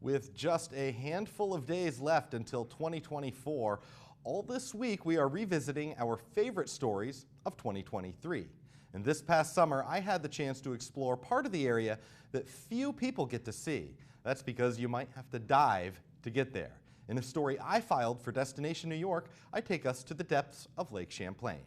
With just a handful of days left until 2024, all this week we are revisiting our favorite stories of 2023. And this past summer, I had the chance to explore part of the area that few people get to see. That's because you might have to dive to get there. In a story I filed for Destination New York, I take us to the depths of Lake Champlain.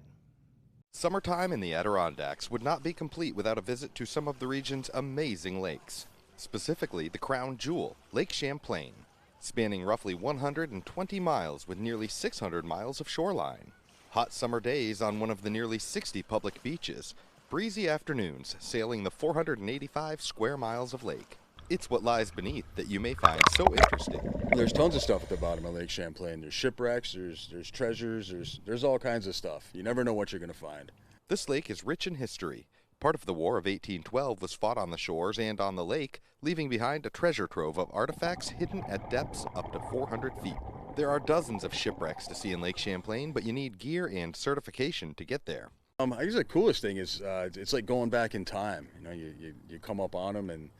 Summertime in the Adirondacks would not be complete without a visit to some of the region's amazing lakes. Specifically, the crown jewel, Lake Champlain, spanning roughly 120 miles with nearly 600 miles of shoreline. Hot summer days on one of the nearly 60 public beaches, breezy afternoons sailing the 485 square miles of lake. It's what lies beneath that you may find so interesting. There's tons of stuff at the bottom of Lake Champlain. There's shipwrecks, there's treasures, there's all kinds of stuff. You never know what you're going to find. This lake is rich in history. Part of the War of 1812 was fought on the shores and on the lake, leaving behind a treasure trove of artifacts hidden at depths up to 400 feet. There are dozens of shipwrecks to see in Lake Champlain, but you need gear and certification to get there. I guess the coolest thing is it's like going back in time. You know, you come up on them and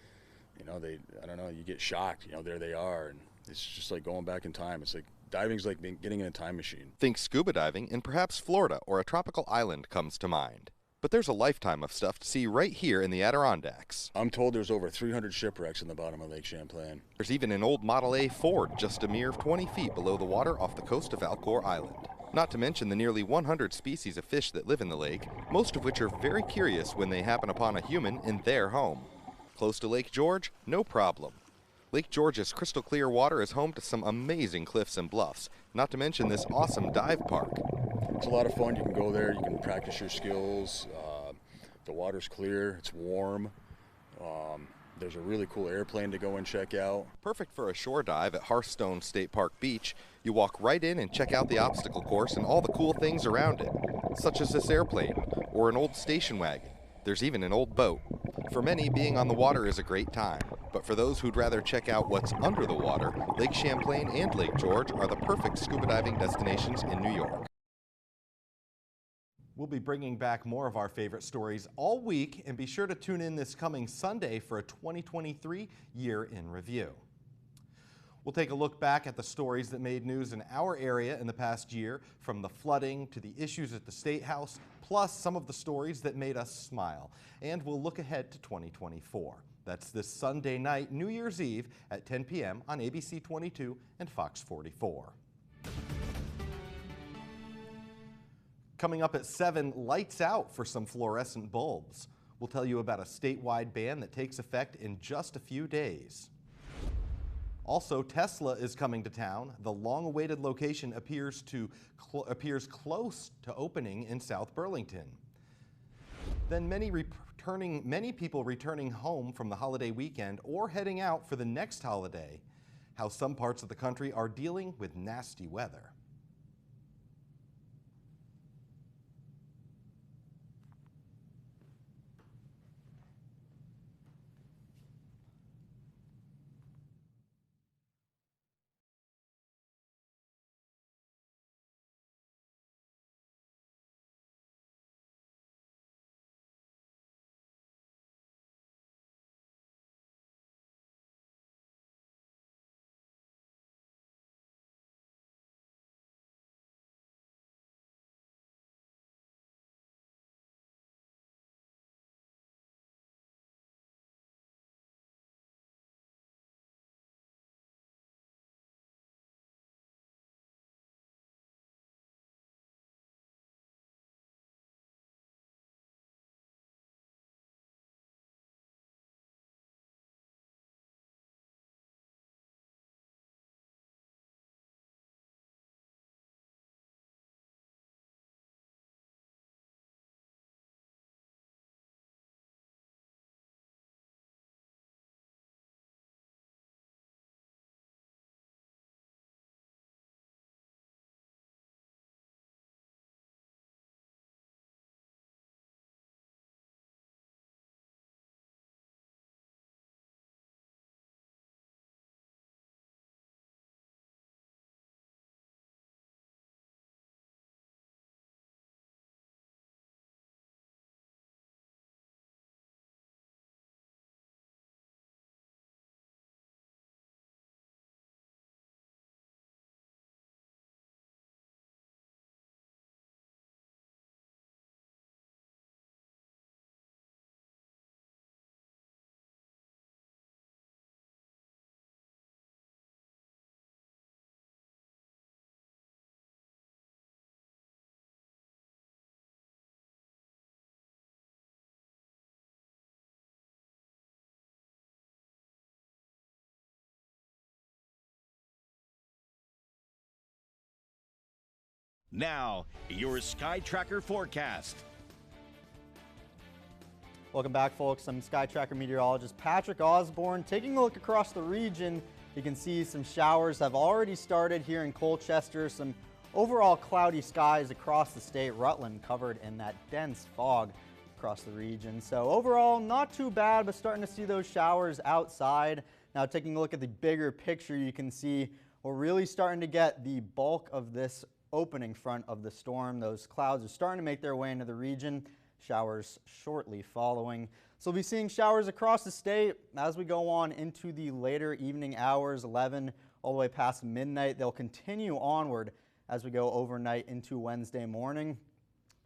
you get shocked. There they are, and it's just like going back in time. It's like diving's like getting in a time machine. Think scuba diving in perhaps Florida or a tropical island comes to mind. But there's a lifetime of stuff to see right here in the Adirondacks. I'm told there's over 300 shipwrecks in the bottom of Lake Champlain. There's even an old Model A Ford just a mere 20 feet below the water off the coast of Alcor Island. Not to mention the nearly 100 species of fish that live in the lake, most of which are very curious when they happen upon a human in their home. Close to Lake George? No problem. Lake George's crystal clear water is home to some amazing cliffs and bluffs, not to mention this awesome dive park. It's a lot of fun. You can go there, you can practice your skills. The water's clear, it's warm. There's a really cool airplane to go and check out. Perfect for a shore dive at Hearthstone State Park Beach. You walk right in and check out the obstacle course and all the cool things around it, such as this airplane or an old station wagon. There's even an old boat. For many, being on the water is a great time, but for those who'd rather check out what's under the water, Lake Champlain and Lake George are the perfect scuba diving destinations in New York. We'll be bringing back more of our favorite stories all week, and be sure to tune in this coming Sunday for a 2023 Year in Review. We'll take a look back at the stories that made news in our area in the past year, from the flooding to the issues at the State House, plus some of the stories that made us smile. And we'll look ahead to 2024. That's this Sunday night, New Year's Eve at 10 p.m. on ABC22 and Fox 44. Coming up at 7, lights out for some fluorescent bulbs. We'll tell you about a statewide ban that takes effect in just a few days. Also, Tesla is coming to town. The long-awaited location appears close to opening in South Burlington. Then many people returning home from the holiday weekend or heading out for the next holiday. How some parts of the country are dealing with nasty weather. Now, your Sky Tracker forecast. Welcome back, folks. I'm Sky Tracker meteorologist Patrick Osborne. Taking a look across the region, you can see some showers have already started here in Colchester. Some overall cloudy skies across the state. Rutland covered in that dense fog across the region. So overall, not too bad, but starting to see those showers outside. Now, taking a look at the bigger picture, you can see we're really starting to get the bulk of this opening front of the storm. Those clouds are starting to make their way into the region. Showers shortly following. So we'll be seeing showers across the state as we go on into the later evening hours, 11 all the way past midnight. They'll continue onward as we go overnight into Wednesday morning.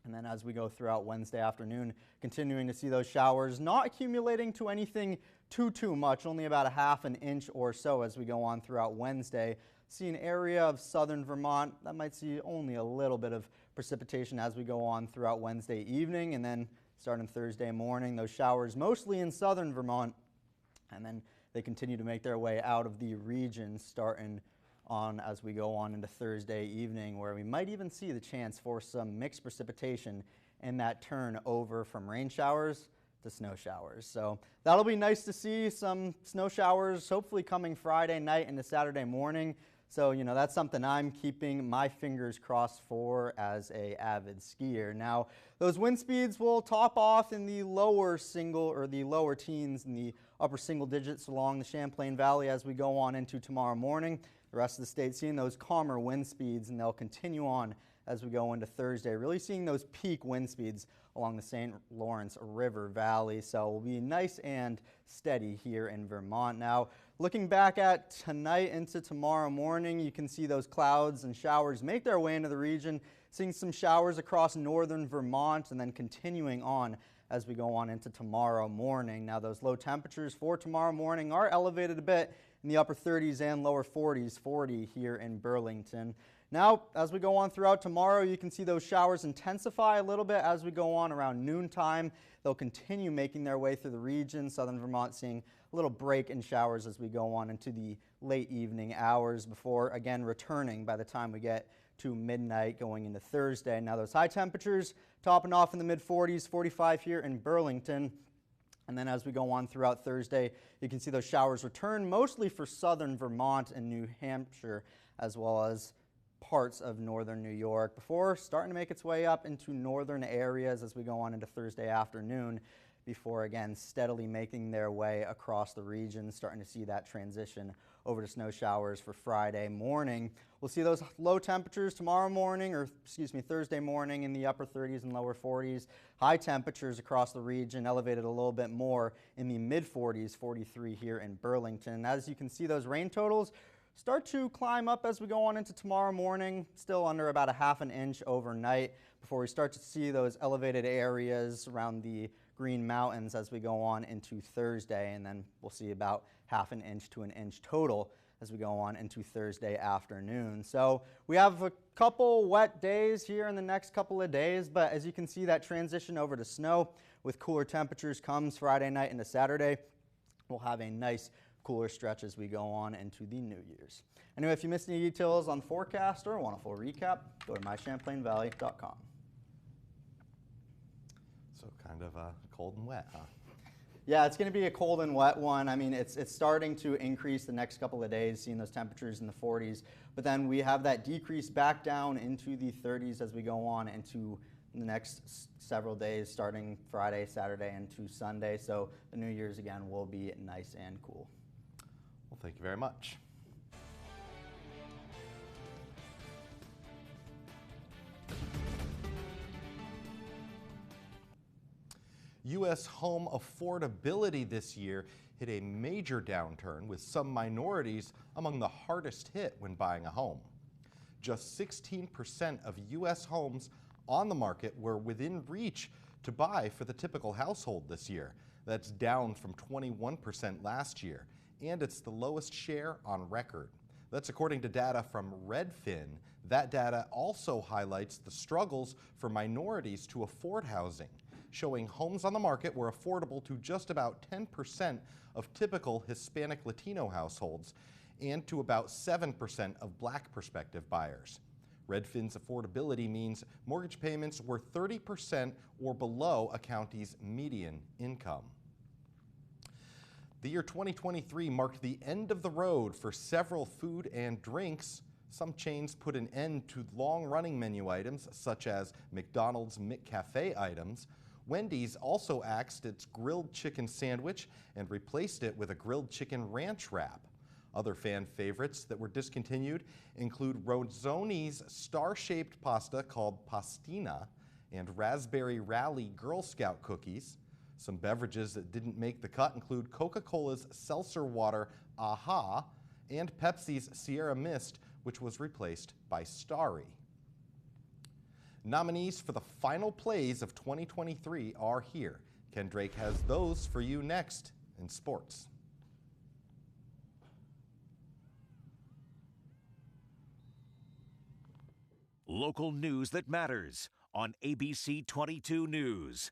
And then as we go throughout Wednesday afternoon, continuing to see those showers, not accumulating to anything too much, only about a half an inch or so as we go on throughout Wednesday. See an area of southern Vermont that might see only a little bit of precipitation as we go on throughout Wednesday evening, and then starting Thursday morning, those showers mostly in southern Vermont, and then they continue to make their way out of the region starting on as we go on into Thursday evening, where we might even see the chance for some mixed precipitation in that turn over from rain showers to snow showers. So that'll be nice to see some snow showers hopefully coming Friday night into Saturday morning. So, you know, that's something I'm keeping my fingers crossed for as a avid skier. Now, those wind speeds will top off in the lower teens and the upper single digits along the Champlain Valley as we go on into tomorrow morning. The rest of the state seeing those calmer wind speeds, and they'll continue on as we go into Thursday, really seeing those peak wind speeds along the St. Lawrence River Valley. So it will be nice and steady here in Vermont. Now, looking back at tonight into tomorrow morning, you can see those clouds and showers make their way into the region, seeing some showers across northern Vermont and then continuing on as we go on into tomorrow morning. Now, those low temperatures for tomorrow morning are elevated a bit in the upper 30s and lower 40s, 40 here in Burlington. Now, as we go on throughout tomorrow, you can see those showers intensify a little bit as we go on around noontime. They'll continue making their way through the region. Southern Vermont seeing a little break in showers as we go on into the late evening hours before, again, returning by the time we get to midnight going into Thursday. Now, those high temperatures topping off in the mid-40s, 45 here in Burlington. And then as we go on throughout Thursday, you can see those showers return mostly for southern Vermont and New Hampshire, as well as parts of northern New York, before starting to make its way up into northern areas as we go on into Thursday afternoon, before again steadily making their way across the region, starting to see that transition over to snow showers for Friday morning. We'll see those low temperatures tomorrow morning, or excuse me, Thursday morning in the upper 30s and lower 40s. High temperatures across the region elevated a little bit more in the mid 40s, 43 here in Burlington. And as you can see, those rain totals start to climb up as we go on into tomorrow morning, still under about a half an inch overnight before we start to see those elevated areas around the Green Mountains as we go on into Thursday, and then we'll see about half an inch to an inch total as we go on into Thursday afternoon. So we have a couple wet days here in the next couple of days, but as you can see, that transition over to snow with cooler temperatures comes Friday night into Saturday. We'll have a nice cooler stretch as we go on into the New Year's. Anyway, if you missed any details on the forecast or want a full recap, go to mychamplainvalley.com. So kind of cold and wet, huh? Yeah, it's going to be a cold and wet one. I mean, it's starting to increase the next couple of days, seeing those temperatures in the 40s. But then we have that decrease back down into the 30s as we go on into the next several days, starting Friday, Saturday, and to Sunday. So the New Year's, again, will be nice and cool. Well, thank you very much. U.S. home affordability this year hit a major downturn, with some minorities among the hardest hit when buying a home. Just 16% of U.S. homes on the market were within reach to buy for the typical household this year. That's down from 21% last year, and it's the lowest share on record. That's according to data from Redfin. That data also highlights the struggles for minorities to afford housing, showing homes on the market were affordable to just about 10% of typical Hispanic Latino households and to about 7% of Black prospective buyers. Redfin's affordability means mortgage payments were 30% or below a county's median income. The year 2023 marked the end of the road for several food and drinks. Some chains put an end to long-running menu items, such as McDonald's McCafe items. Wendy's also axed its grilled chicken sandwich and replaced it with a grilled chicken ranch wrap. Other fan favorites that were discontinued include Rozzoni's star-shaped pasta called pastina and Raspberry Rally Girl Scout cookies. Some beverages that didn't make the cut include Coca-Cola's seltzer water Aha and Pepsi's Sierra Mist, which was replaced by Starry. Nominees for the final plays of 2023 are here. Ken Drake has those for you next in sports. Local news that matters on ABC22 News.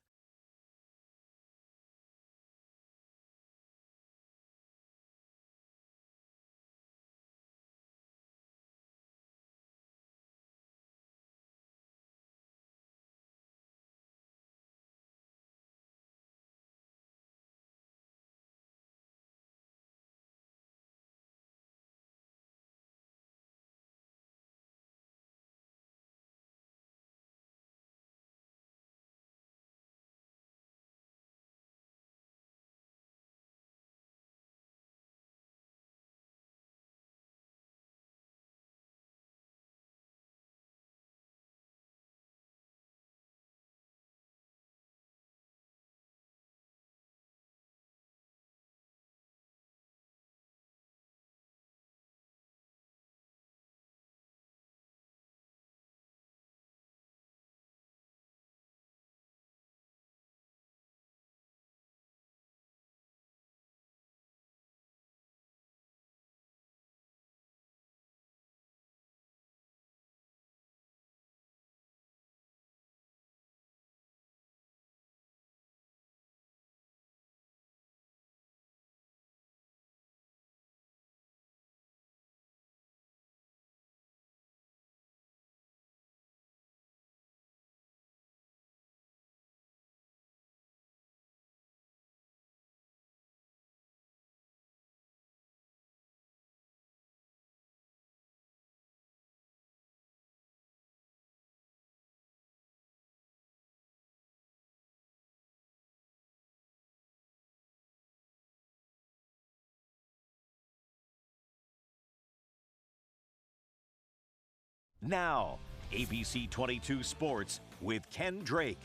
Now, ABC22 Sports with Ken Drake.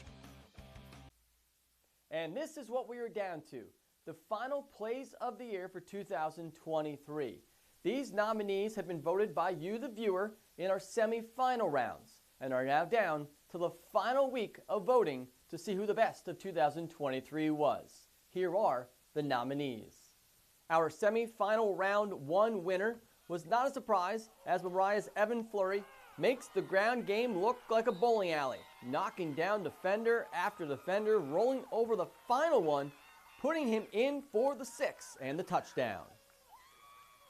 And this is what we are down to, the final plays of the year for 2023. These nominees have been voted by you, the viewer, in our semi-final rounds and are now down to the final week of voting to see who the best of 2023 was. Here are the nominees. Our semi-final round one winner was not a surprise, as Mariah's Evan Fleury makes the ground game look like a bowling alley, knocking down defender after defender, rolling over the final one, putting him in for the 6 and the touchdown.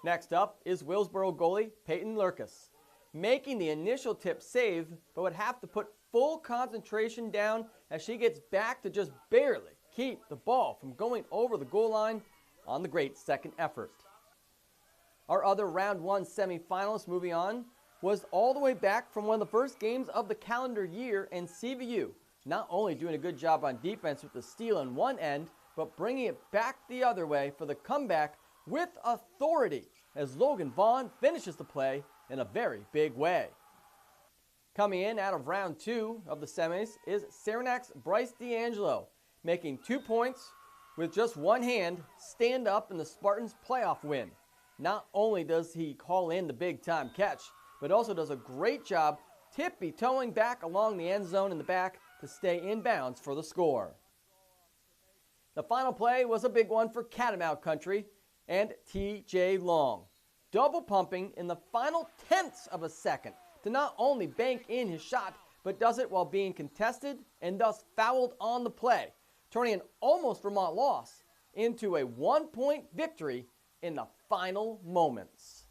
Next up is Willsboro goalie Peyton Lurkus, making the initial tip save, but would have to put full concentration down as she gets back to just barely keep the ball from going over the goal line on the great second effort. Our other round one semifinalist moving on was all the way back from one of the first games of the calendar year, and CVU not only doing a good job on defense with the steal on one end, but bringing it back the other way for the comeback with authority as Logan Vaughn finishes the play in a very big way. Coming in out of round two of the semis is Saranac's Bryce D'Angelo, making 2 points with just one hand stand up in the Spartans' playoff win. Not only does he call in the big-time catch, but also does a great job tippy-toeing back along the end zone in the back to stay in bounds for the score. The final play was a big one for Catamount Country and T.J. Long, double pumping in the final tenths of a second to not only bank in his shot, but does it while being contested and thus fouled on the play, turning an almost Vermont loss into a 1-point victory in the final moments.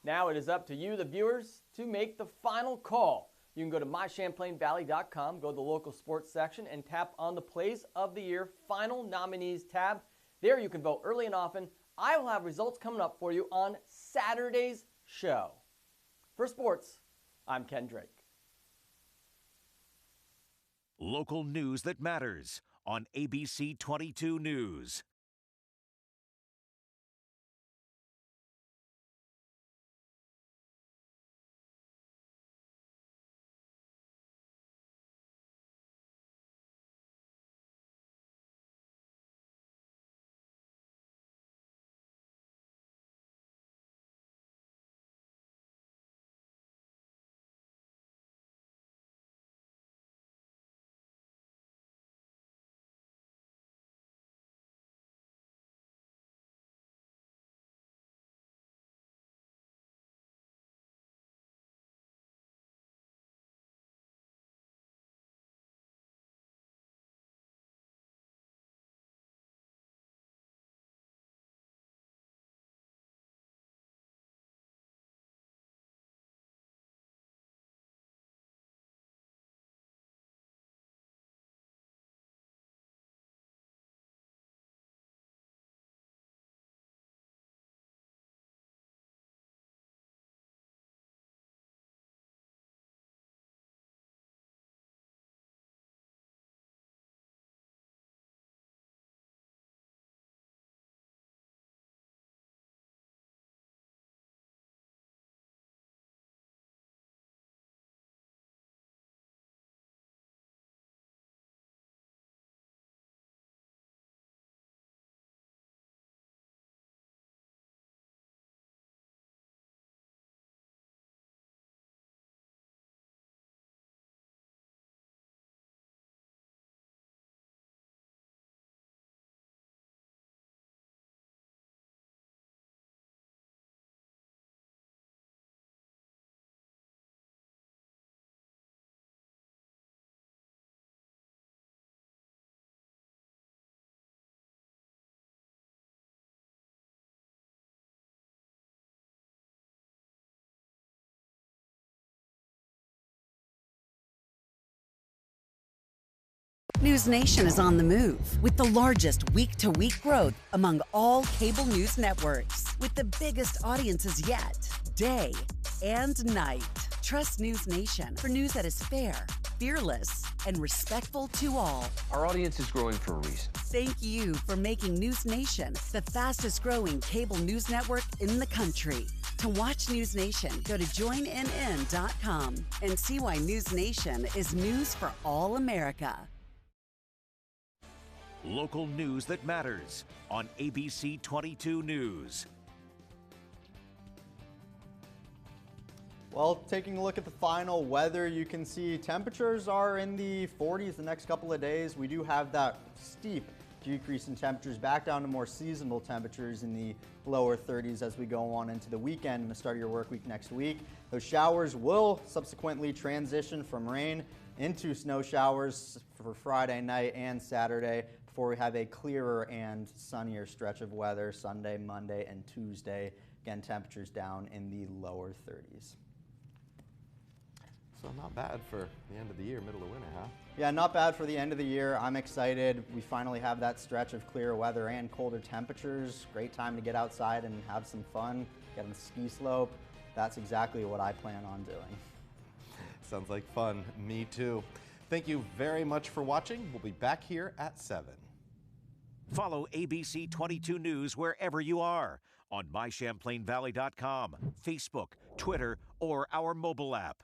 Now it is up to you, the viewers, to to make the final call. You can go to mychamplainvalley.com, go to the local sports section, and tap on the Plays of the Year Final Nominees tab. There you can vote early and often. I will have results coming up for you on Saturday's show. For sports, I'm Ken Drake. Local news that matters on ABC22 News. News Nation is on the move with the largest week-to-week growth among all cable news networks, with the biggest audiences yet, day and night. Trust News Nation for news that is fair, fearless, and respectful to all. Our audience is growing for a reason. Thank you for making News Nation the fastest growing cable news network in the country. To watch News Nation, go to joinnn.com and see why News Nation is news for all America. Local news that matters on ABC22 News. Well, taking a look at the final weather, you can see temperatures are in the 40s the next couple of days. We do have that steep decrease in temperatures back down to more seasonal temperatures in the lower 30s as we go on into the weekend and the start of your work week next week. Those showers will subsequently transition from rain into snow showers for Friday night and Saturday before we have a clearer and sunnier stretch of weather Sunday, Monday, and Tuesday. Again, temperatures down in the lower 30s. So not bad for the end of the year, middle of winter, huh? Yeah, not bad for the end of the year. I'm excited. We finally have that stretch of clear weather and colder temperatures. Great time to get outside and have some fun, get on the ski slope. That's exactly what I plan on doing. Sounds like fun. Me too. Thank you very much for watching. We'll be back here at 7. Follow ABC22 News wherever you are on mychamplainvalley.com, Facebook, Twitter, or our mobile app.